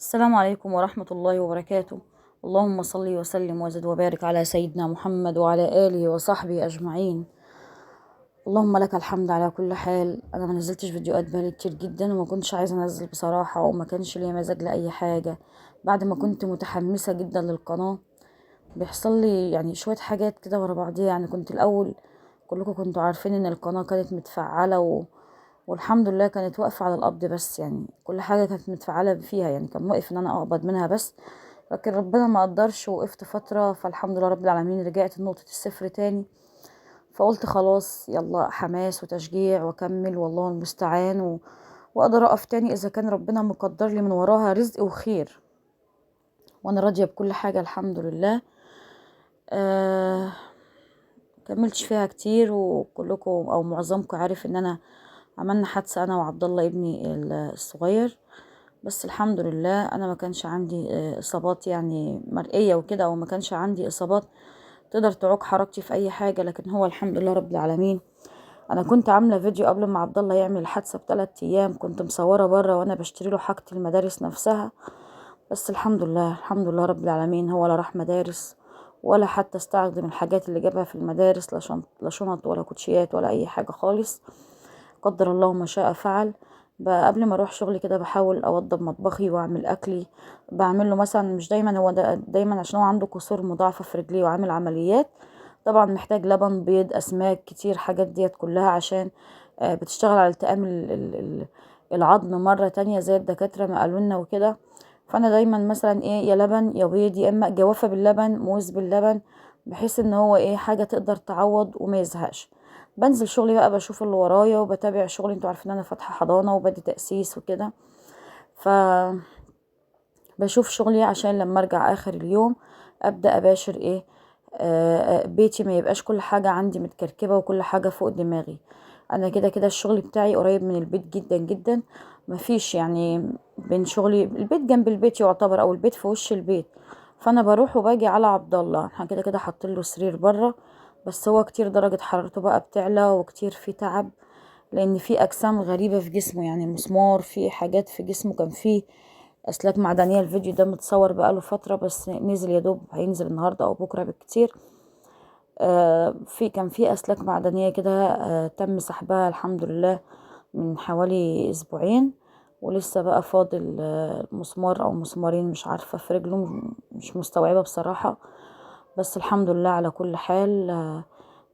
السلام عليكم ورحمة الله وبركاته. اللهم صل وسلم وزد وبارك على سيدنا محمد وعلى آله وصحبه أجمعين. اللهم لك الحمد على كل حال. أنا ما نزلتش فيديوهات بقالي كتير جدا وما كنتش عايزة أنزل بصراحة، وما كانش ليا مزاج لأي حاجة. بعد ما كنت متحمسة جدا للقناة بيحصل لي يعني شوية حاجات كده ورا بعضيها. يعني كنت الأول كلكم كنتوا عارفين إن القناة كانت متفعلة والحمد لله كانت واقفة على القبض، بس يعني كل حاجة كانت متفعلة فيها، يعني كان واقف ان انا اقبض منها بس. لكن ربنا ما قدرش، وقفت فترة، فالحمد لله رب العالمين رجعت لنقطة الصفر تاني. فقلت خلاص يلا حماس وتشجيع واكمل، والله المستعان واقدر اقف تاني اذا كان ربنا مقدر لي من وراها رزق وخير، وانا راضية بكل حاجة الحمد لله. آه كملتش فيها كتير، وكلكم او معظمكم عارف ان انا عملنا حادثة انا وعبد الله ابني الصغير. بس الحمد لله انا ما كانش عندي اصابات يعني مرئية وكده، او ما كانش عندي اصابات تقدر تعوق حركتي في اي حاجة، لكن هو الحمد لله رب العالمين. انا كنت عاملة فيديو قبل ما عبد الله يعمل الحادثة ب3 ايام، كنت مصورة بره وانا بشتري له حاجة المدارس نفسها. بس الحمد لله الحمد لله رب العالمين، هو لا راح مدارس ولا حتى استخدم الحاجات اللي جابها في المدارس، لا شنط ولا كوتشيات ولا اي حاجة خالص. قدر الله ما شاء فعل. قبل ما اروح شغلي كده بحاول اوضب مطبخي واعمل اكلي. بعمل له مثلا، مش دايما، هو دايما عشان هو عنده كسور مضاعفة في رجليه وعامل عمليات. طبعا محتاج لبن، بيض، اسماك كتير، حاجات ديت كلها عشان بتشتغل على التئام العظم مرة تانية زي الدكاترة ما قالوا لنا وكده. فانا دايما مثلا ايه، يا لبن يا بيض، يا اما جوافة باللبن، موز باللبن، بحيث ان هو ايه حاجة تقدر تعوض وما يزهقش. بنزل شغلي بقى بشوف اللي ورايا وبتابع شغلي، انتوا عارفين ان انا فاتحة حضانة وبدي تأسيس وكده. ف بشوف شغلي عشان لما ارجع اخر اليوم ابدأ اباشر ايه، بيتي، ما يبقاش كل حاجة عندي متكركبة وكل حاجة فوق دماغي. انا كده كده الشغل بتاعي قريب من البيت جدا جدا، مفيش يعني بين شغلي البيت جنب البيت يعتبر، او البيت في وش البيت. فانا بروح وباجي على عبد الله، احنا كده كده حاطين له سرير بره، بس هو كتير درجة حرارته بقى بتعلى وكتير في تعب، لان في اجسام غريبة في جسمه، يعني مسمار، في حاجات في جسمه، كان فيه اسلاك معدنيه. الفيديو ده متصور بقاله فتره بس نزل يا دوب، هينزل النهارده او بكره بالكتير. كان في اسلاك معدنيه كده، تم سحبها الحمد لله من حوالي اسبوعين، ولسه بقى فاضل مسمار او مسمارين مش عارفه في رجله، مش مستوعبه بصراحه. بس الحمد لله على كل حال.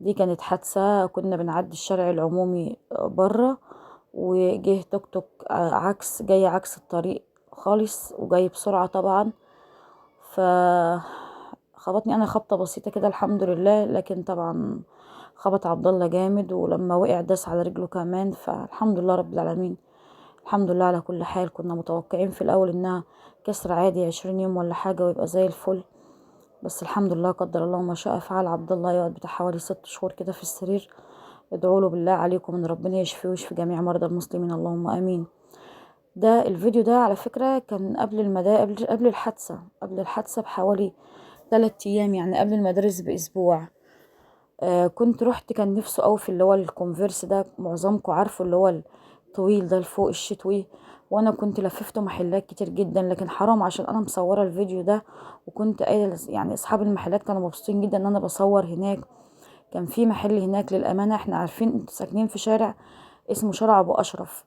دي كانت حادثه، كنا بنعدي الشارع العمومي بره، وجه توك توك جاي عكس الطريق خالص، وجاي بسرعة طبعا. ف خبطني انا خبطة بسيطة كده الحمد لله، لكن طبعا خبط عبد الله جامد، ولما وقع داس على رجله كمان، فالحمد لله رب العالمين. الحمد لله على كل حال. كنا متوقعين في الاول انها كسر عادي 20 يوم ولا حاجة ويبقى زي الفل، بس الحمد لله قدر الله ما شاء فعل. عبد الله يقعد بتاع حوالي 6 شهور كده في السرير. ادعوا له بالله عليكم ان ربنا يشفيه ويشفي جميع مرضى المسلمين، اللهم امين. ده الفيديو ده على فكرة كان قبل الحادثة، بحوالي 3 ايام، يعني قبل المدارس باسبوع. كنت رحت، كان نفسه اوي في اللي هو الكونفرس ده، معظمكم عارفه، اللي هو الطويل ده لفوق الشتوي. وانا كنت لففته محلات كتير جدا، لكن حرام عشان انا مصورة الفيديو ده، وكنت قايله يعني اصحاب المحلات كانوا مبسوطين جدا ان انا بصور هناك. كان في محل هناك للامانة، احنا عارفين انتوا ساكنين في شارع اسمه شارع ابو اشرف.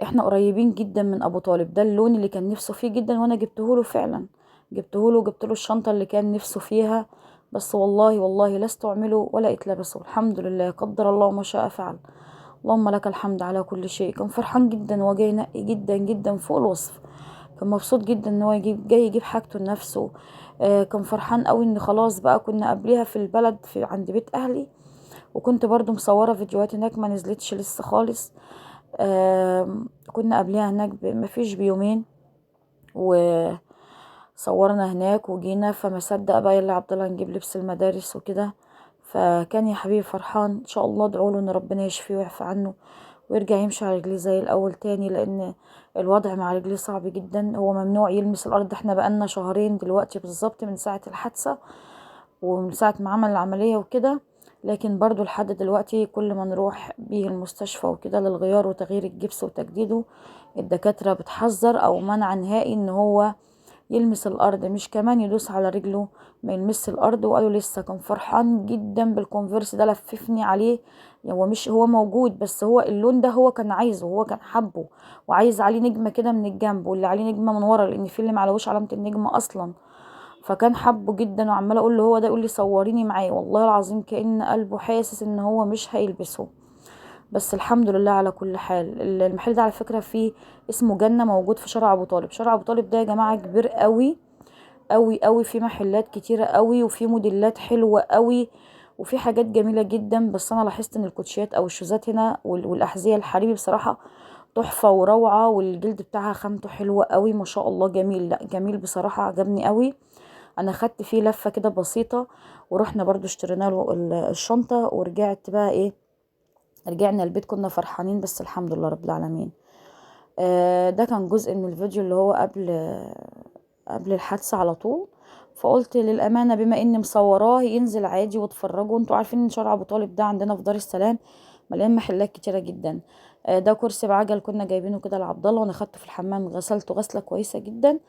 احنا قريبين جدا من ابو طالب، ده اللون اللي كان نفسه فيه جدا، وانا جبته له فعلا. جبت له الشنطه اللي كان نفسه فيها. بس والله والله لا استعمله ولا اتلبسه، الحمد لله قدر الله ما شاء فعل. اللهم لك الحمد على كل شيء. كان فرحان جدا وجاي نقي جدا جدا فوق الوصف. كان مبسوط جدا ان هو جاي يجيب حاجته لنفسه. كان فرحان قوي ان خلاص بقى. كنا قبلها في البلد في عند بيت اهلي، وكنت برضو مصورة فيديوهات هناك ما نزلتش لسه خالص. كنا قبلها هناك مفيش بيومين، وصورنا هناك وجينا، فما صدق بقى يلا عبد الله نجيب لبس المدارس وكده. فكان يا حبيبي فرحان. ان شاء الله ادعوا له ان ربنا يشفيه ويعفى عنه ويرجع يمشي على رجليه زي الاول تاني، لان الوضع مع رجليه صعب جدا. هو ممنوع يلمس الارض، احنا بقالنا شهرين دلوقتي بالظبط من ساعة الحادثة ومن ساعة ما عمل العملية وكده. لكن برضو لحد دلوقتي كل ما نروح بيه المستشفى وكده للغيار وتغيير الجبس وتجديده، الدكاترة بتحذر او منع نهائي ان هو يلمس الارض، مش كمان يدوس على رجله، ما يلمس الارض. وقالوا لسه كان فرحان جدا بالكونفرس ده، لففني عليه. يعني هو مش هو موجود، بس هو اللون ده هو كان عايزه، هو كان حبه وعايز عليه نجمة كده من الجنب، واللي عليه نجمة من ورا، لان في اللي معلوش علامة النجمة اصلا. فكان حبه جدا، وعماله اقول له هو ده، يقول لي صوريني معاه. والله العظيم كأن قلبه حاسس ان هو مش هيلبسه. بس الحمد لله على كل حال. المحل ده على فكرة فيه اسمه جنة، موجود في شارع ابو طالب. شارع ابو طالب ده يا جماعة كبير قوي قوي قوي، في محلات كتيرة قوي، وفي موديلات حلوة قوي، وفي حاجات جميلة جدا. بس انا لاحظت ان الكوتشيات او الشوزات هنا والاحذية الحريمي بصراحة تحفة وروعة، والجلد بتاعها خامته حلوة قوي ما شاء الله، جميل. لا جميل بصراحة، عجبني قوي. انا خدت فيه لفة كده بسيطة، ورحنا برضو اشترينا له الشنطة، ورجعت بقى ايه، رجعنا البيت كنا فرحانين. بس الحمد لله رب العالمين. ده كان جزء من الفيديو اللي هو قبل الحادثة على طول. فقلت للأمانة بما اني مصوراه ينزل عادي واتفرجوا. انتوا عارفين ان شارع ابو طالب ده عندنا في دار السلام مليان محلات كتيرة جدا. ده كرسي بعجل كنا جايبينه كده لعبد الله، وانا خدته في الحمام غسلته غسلة كويسة جدا،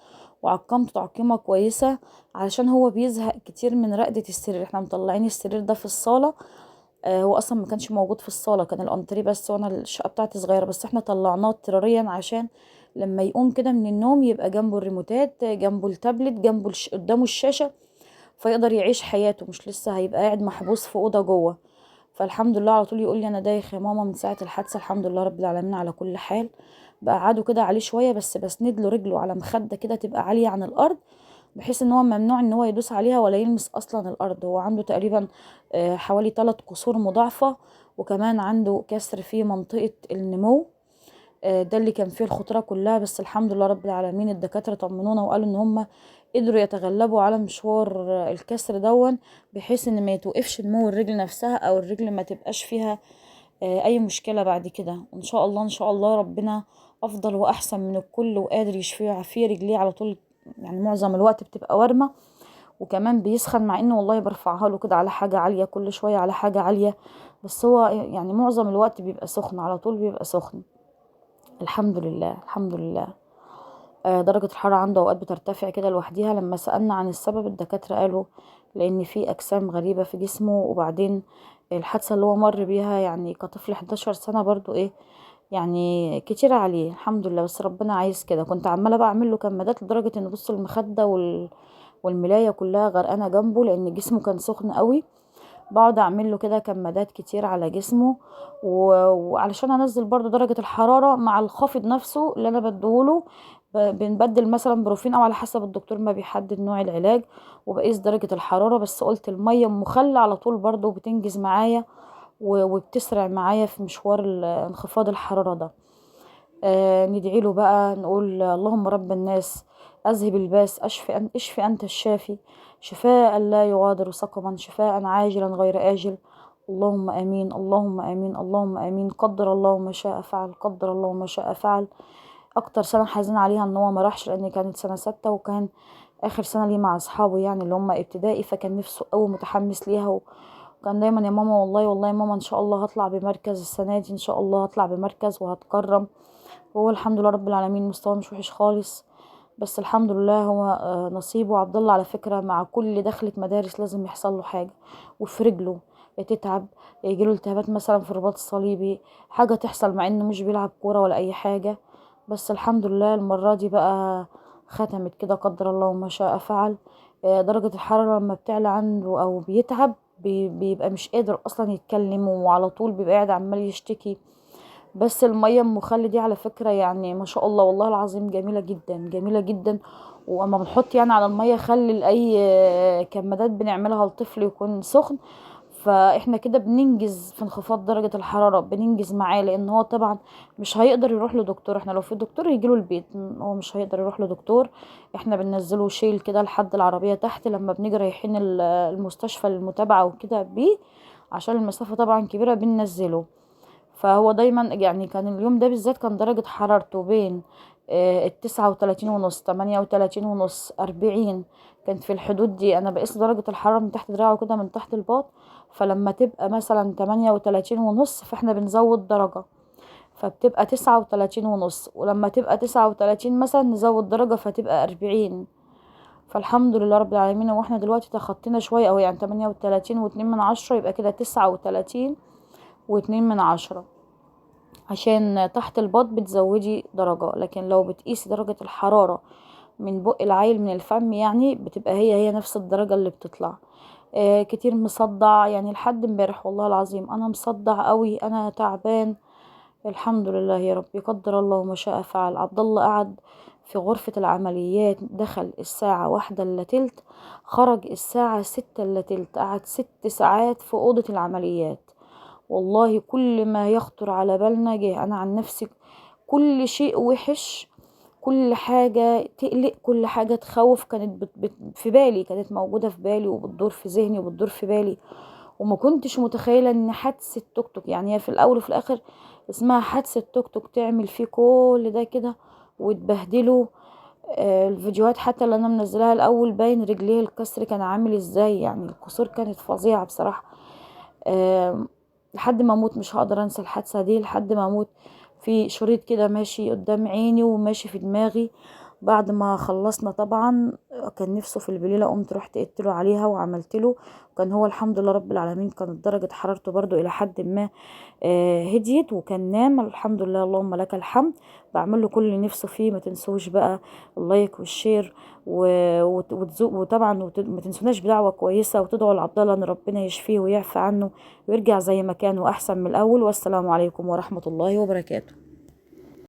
وعقمته تعقيمة كويسة، علشان هو بيزهق كتير من رقدة السرير. احنا مطلعين السرير ده في الصالة. هو اصلا ما كانش موجود في الصاله، كان الانتريه بس، وانا الشقه بتاعتي صغيره. بس احنا طلعناه اضطراريا عشان لما يقوم كده من النوم يبقى جنبه الريموتات، جنبه التابلت، جنبه قدامه الشاشه، فيقدر يعيش حياته، مش لسه هيبقى قاعد محبوس في اوضه جوه. فالحمد لله على طول يقول لي انا دايخ يا ماما من ساعه الحادثه. الحمد لله رب العالمين على كل حال. بقعده كده عليه شويه، بس بسند له رجله على مخده كده تبقى عاليه عن الارض، بحيث ان هو ممنوع ان هو يدوس عليها ولا يلمس اصلا الارض. هو عنده تقريبا حوالي 3 كسور مضاعفة، وكمان عنده كسر في منطقة النمو. ده اللي كان فيه الخطورة كلها. بس الحمد لله رب العالمين الدكاترة طمنونا وقالوا ان هم قدروا يتغلبوا على مشوار الكسر دون، بحيث ان ما يتوقفش نمو الرجل نفسها، او الرجل ما تبقاش فيها اي مشكلة بعد كده. وان شاء الله ان شاء الله ربنا افضل واحسن من الكل، وقادر يشفيه ويعافيه. رجليه على طول يعني معظم الوقت بتبقى وارمة، وكمان بيسخن، مع انه والله برفعها له كده على حاجة عالية كل شوية على حاجة عالية، بس هو يعني معظم الوقت بيبقى سخن، على طول بيبقى سخن. الحمد لله الحمد لله. درجة الحرارة عنده اوقات بترتفع كده لوحديها. لما سألنا عن السبب الدكاترة قالوا لان في اجسام غريبة في جسمه، وبعدين الحادثة اللي هو مر بيها يعني كطفل 11 سنة برضو ايه، يعني كتير عليه الحمد لله. بس ربنا عايز كده. كنت عمالة بقى اعمل له كمادات لدرجة ان بص المخدة والملاية كلها غرقانة جنبه، لان جسمه كان سخن قوي. بقعد اعمل له كده كمادات كتير على جسمه، وعلشان انزل برضو درجة الحرارة مع الخافض نفسه اللي انا بديهوله. بنبدل مثلا بروفين، او على حسب الدكتور ما بيحدد نوع العلاج، وبقيس درجة الحرارة. بس قلت المية مخلة على طول برضو بتنجز معايا، وبتسرع معايا في مشوار انخفاض الحرارة ده. ندعي له بقى، نقول اللهم رب الناس أذهب الباس، اشفي أنت الشافي، شفاء لا يغادر سقما، شفاء عاجلا غير آجل. اللهم آمين اللهم آمين اللهم آمين. قدر الله ما شاء فعل، قدر الله ما شاء فعل. أكتر سنة حزين عليها إن هو ما راحش، لأن كانت سنة 6، وكان آخر سنة ليه مع أصحابه يعني اللي هم ابتدائي، فكان نفسه أوي متحمس ليها، وكان دايما يا ماما والله والله يا ماما إن شاء الله هطلع بمركز السنة دي، إن شاء الله هطلع بمركز وهتكرم. وهو الحمد لله رب العالمين مستواه مش وحش خالص. بس الحمد لله هو نصيبه. عبد الله على فكرة مع كل دخلة مدارس لازم يحصل له حاجة، وفي رجله تتعب، يجيله التهابات مثلا في الرباط الصليبي، حاجة تحصل مع انه مش بيلعب كورة ولا اي حاجة. بس الحمد لله المرة دي بقى ختمت كده قدر الله وما شاء فعل. درجة الحرارة لما بتعلى عنده او بيتعب بيبقى مش قادر اصلا يتكلم، وعلى طول بيبقى قاعد عمال يشتكي. بس المية المخلة دي على فكرة يعني ما شاء الله والله العظيم جميلة جدا جميلة جدا. واما بنحط يعني على المية خل لأي كمادات بنعملها لطفل يكون سخن، فاحنا كده بننجز في انخفاض درجة الحرارة، بننجز معاه، لان هو طبعا مش هيقدر يروح لدكتور. احنا لو في دكتور يجيله البيت، هو مش هيقدر يروح لدكتور. احنا بننزله شيل كده لحد العربية تحت، لما بنيجي رايحين المستشفى للمتابعة وكده بيه، عشان المسافة طبعا كبيرة بننزله. فهو دايما يعني كان اليوم ده بالذات كان درجة حرارته بين ال39.5، 38.5، 40. كانت في الحدود دي. انا بقيس درجة الحرارة من تحت دراعه كده، من تحت الباط. فلما تبقى مثلا 38.5 فاحنا بنزود درجة، فبتبقى 39.5. ولما تبقى 39 مثلا نزود درجة فتبقى 40. فالحمد لله رب العالمين. واحنا دلوقتي تخطينا شوية، او يعني 38.2، يبقى كده 39.2. عشان تحت الباط بتزودي درجة، لكن لو بتقيسي درجة الحرارة من بق العيل من الفم يعني بتبقى هي نفس الدرجة اللي بتطلع. كتير مصدع يعني، لحد امبارح والله العظيم انا مصدع قوي، انا تعبان. الحمد لله يا رب، يقدر الله ما شاء فعل. عبد الله قعد في غرفة العمليات، دخل الساعة 1:15، خرج الساعة 6:15، قعد 6 ساعات في أوضة العمليات. والله كل ما يخطر على بالنا جه. أنا عن نفسي كل شيء وحش، كل حاجة تقلق، كل حاجة تخوف كانت في بالي، كانت موجودة في بالي وبتدور في ذهني وبتدور في بالي. وما كنتش متخيلة ان حادثة توك توك، يعني هي في الاول وفي الاخر اسمها حادثة توك توك، تعمل فيه كل ده كده وتبهدله. الفيديوهات حتى اللي انا منزلها الاول باين رجليه الكسر كان عامل ازاي، يعني الكسور كانت فظيعة بصراحة. لحد ما اموت مش هقدر انسى الحادثة دي، لحد ما اموت. في شريط كده ماشي قدام عيني وماشي في دماغي. بعد ما خلصنا طبعا كان نفسه في البليلة، قمت رحت قلت له عليها وعملت له. وكان هو الحمد لله رب العالمين كانت درجة حرارته برضو الى حد ما هديت، وكان نام الحمد لله. اللهم لك الحمد. بعمل له كل اللي نفسه فيه. ما تنسوش بقى اللايك والشير وطبعا ما تنسوناش بدعوة كويسة، وتدعوا لعبد الله ان ربنا يشفيه ويعفى عنه ويرجع زي ما كان واحسن من الاول. والسلام عليكم ورحمة الله وبركاته.